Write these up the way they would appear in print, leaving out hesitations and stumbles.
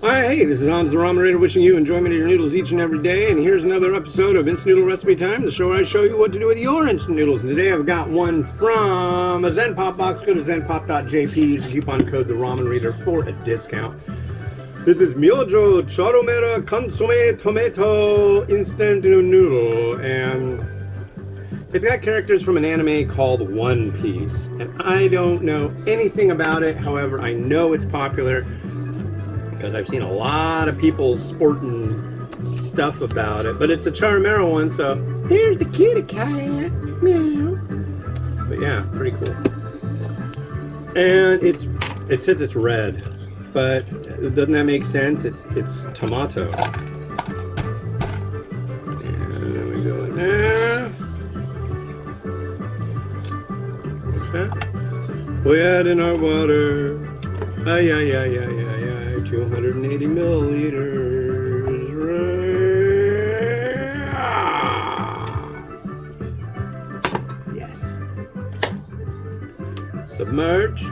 Alright, hey, this is Hans the Ramen Raider wishing you enjoyment of your noodles each and every day, and here's another episode of Instant Noodle Recipe Time, the show where I show you what to do with your instant noodles. And today I've got one from a Zenpop box. Go to zenpop.jp, use the coupon code the Ramen Raider for a discount. This is Myojo Charumera Consommé Tomato Instant Noodle, and it's got characters from an anime called One Piece, and I don't know anything about it. However, I know it's popular because I've seen a lot of people sporting stuff about it. But it's a Charumera one, so here's the kitty cat. Meow. But yeah, pretty cool. And it says it's red, but doesn't that make sense? It's tomato. And there we go in there. What's that? We add in our water. 280 milliliters. Yes. Submerge.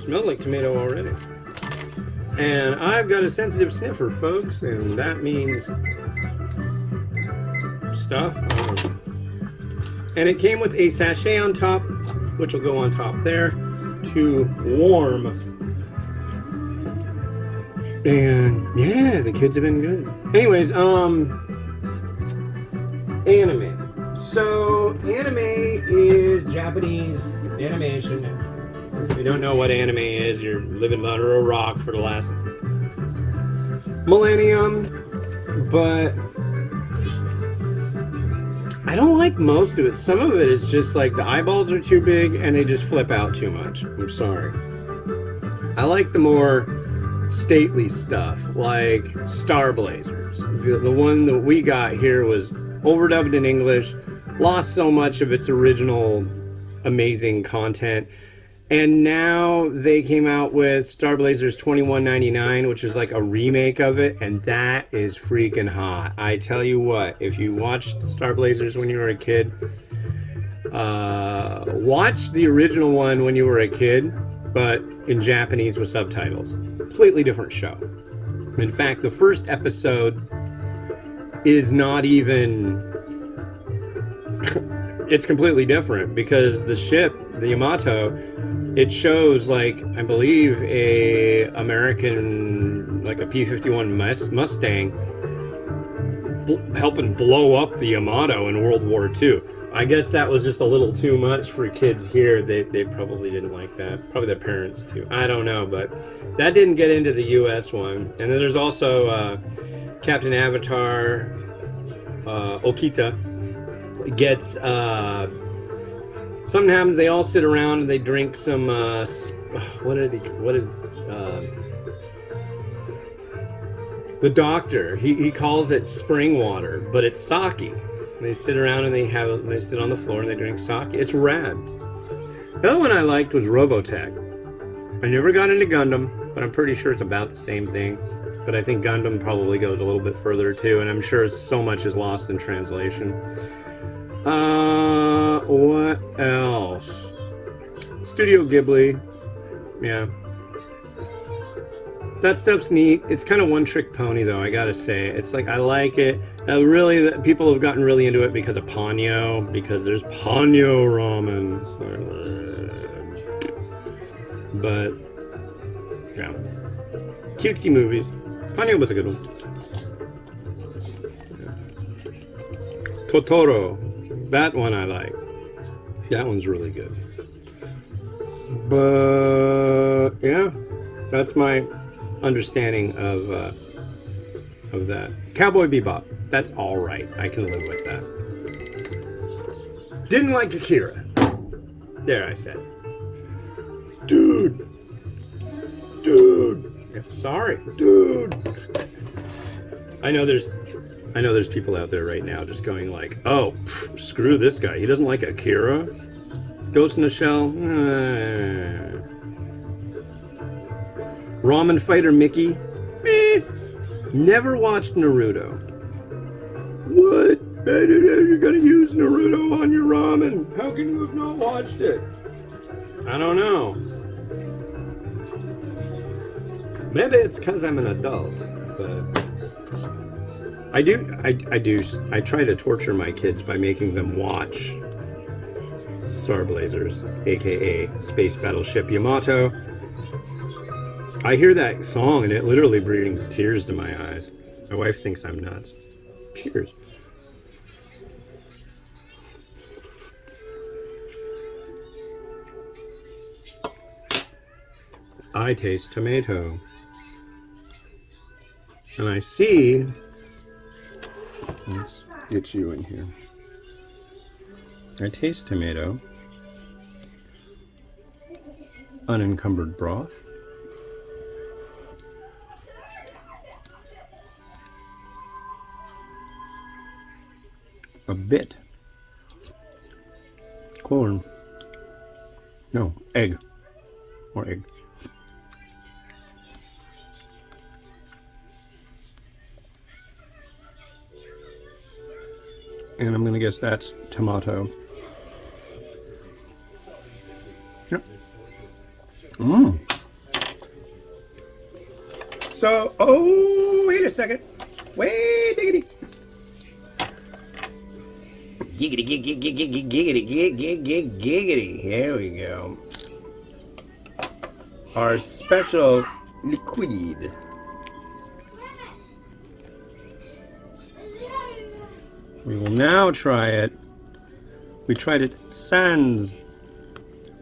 Smells like tomato already. And I've got a sensitive sniffer, folks, and that means stuff. And it came with a sachet on top, which will go on top there to warm. And yeah, the kids have been good. Anyways, anime. So anime is Japanese animation. If you don't know what anime is, you're living under a rock for the last millennium. But I don't like most of it. Some of it is just like the eyeballs are too big and they just flip out too much. I'm sorry. I like the more stately stuff like Star Blazers. The one that we got here was overdubbed in English, lost so much of its original amazing content. And now they came out with Star Blazers 2199, which is like a remake of it, and that is freaking hot. I tell you what, if you watched Star Blazers when you were a kid, watch the original one when you were a kid, but in Japanese with subtitles. Completely different show. In fact, the first episode is not even... it's completely different because the ship, the Yamato, it shows like, I believe, a American, like a P-51 Mustang helping blow up the Yamato in World War II. I guess that was just a little too much for kids here. They probably didn't like that. Probably their parents too. I don't know, but that didn't get into the US one. And then there's also Captain Avatar, Okita gets something happens. They all sit around and they drink some the doctor, he calls it spring water, but it's sake. And they sit around and they sit on the floor and they drink sake. It's rad. The other one I liked was Robotech. I never got into Gundam, but I'm pretty sure it's about the same thing. But I think Gundam probably goes a little bit further too, and I'm sure so much is lost in translation. What else? Studio Ghibli. Yeah. That stuff's neat. It's kind of one-trick pony, though, I gotta say. It's like, I like it. Really, people have gotten really into it because of Ponyo, because there's Ponyo ramen. But, yeah. Cutesy movies. Ponyo was a good one. Yeah. Totoro. That one I like. That one's really good. But yeah, that's my understanding of that. Cowboy Bebop. That's all right. I can live with that. Didn't like Akira. There, I said. Dude. Yeah, sorry, dude. I know there's people out there right now just going like, oh, screw this guy. He doesn't like Akira? Ghost in the Shell? Ramen Fighter Mickey? Never watched Naruto. What? You're gonna use Naruto on your ramen? How can you have not watched it? I don't know. Maybe it's because I'm an adult, but I try to torture my kids by making them watch Star Blazers, aka Space Battleship Yamato. I hear that song and it literally brings tears to my eyes. My wife thinks I'm nuts. Cheers. I taste tomato. And I see, let's get you in here. I taste tomato, unencumbered broth, a bit, corn, no, egg, more egg. And I'm gonna guess that's tomato. Yep. So, oh, wait a second. Wait, diggity. Giggity, giggity. Here we go. Our special liquid. We will now try it. We tried it sans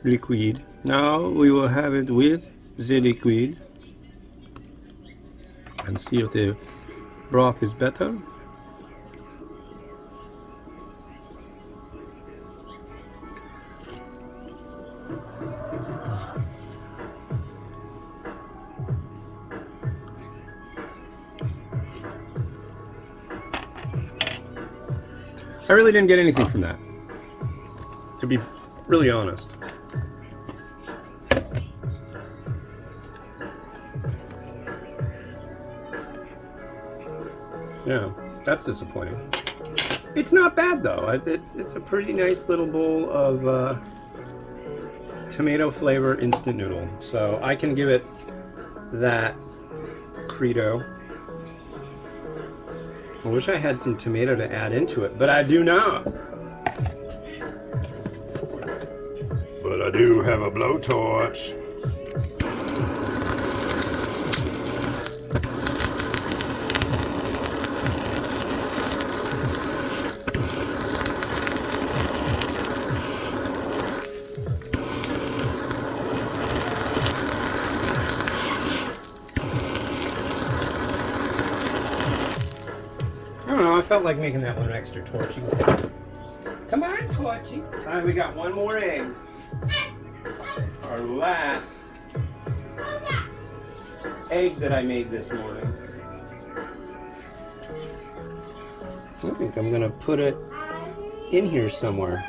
liquid. Now we will have it with the liquid and see if the broth is better. I really didn't get anything from that, to be really honest. Yeah, that's disappointing. It's not bad though. It's a pretty nice little bowl of tomato flavor instant noodle. So I can give it that credo. I wish I had some tomato to add into it, but I do not. But I do have a blowtorch. I don't know, I felt like making that one extra torchy. Come on, torchy. All right, we got one more egg. Our last egg that I made this morning. I think I'm gonna put it in here somewhere.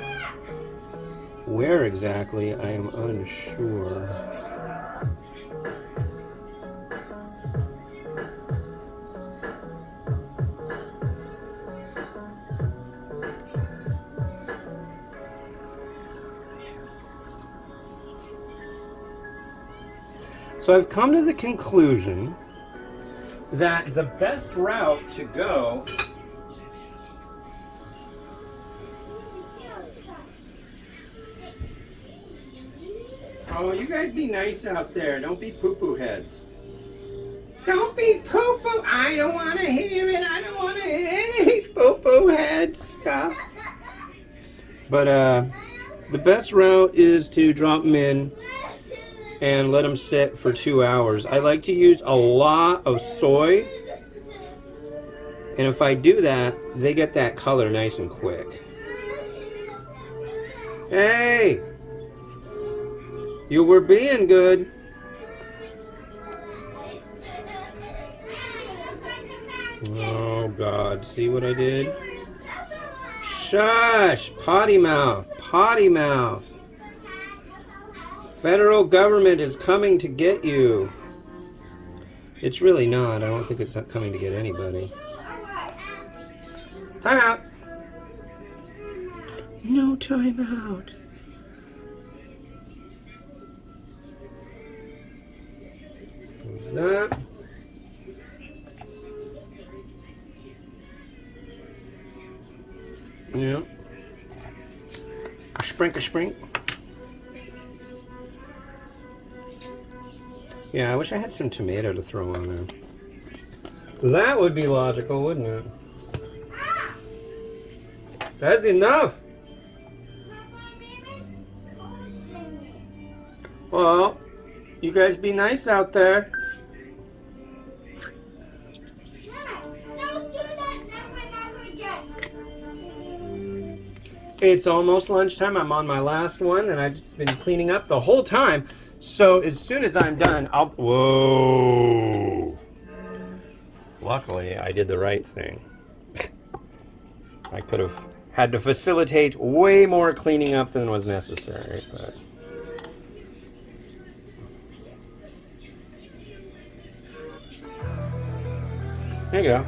Where exactly, I am unsure. So I've come to the conclusion that the best route to go Oh, you guys be nice out there. Don't be poo-poo heads. Don't be poo-poo. I don't want to hear it. I don't want to hear any poo-poo head stuff. But the best route is to drop them in and let them sit for 2 hours. I like to use a lot of soy. And if I do that, they get that color nice and quick. Hey! You were being good. Oh God, see what I did? Shush! Potty mouth, potty mouth. Federal government is coming to get you. It's really not. I don't think it's not coming to get anybody. Time out. No time out. That. sprink. Yeah, I wish I had some tomato to throw on there. That would be logical, wouldn't it? That's enough! Well, you guys be nice out there. Don't do that, never again. It's almost lunchtime. I'm on my last one, and I've been cleaning up the whole time. So as soon as I'm done, I'll... Whoa! Luckily, I did the right thing. I could have had to facilitate way more cleaning up than was necessary, but... There you go.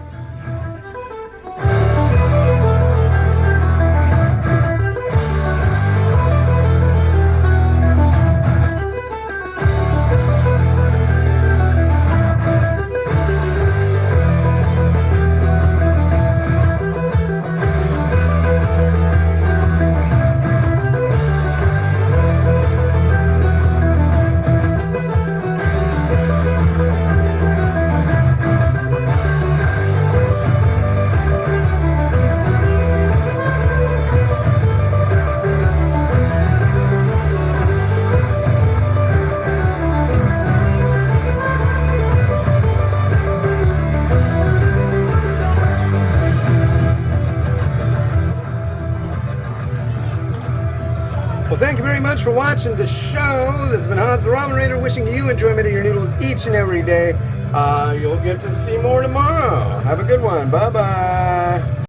Well, thank you very much for watching the show. This has been Hans the Ramen Raider wishing you enjoyment of your noodles each and every day. You'll get to see more tomorrow. Have a good one. Bye-bye.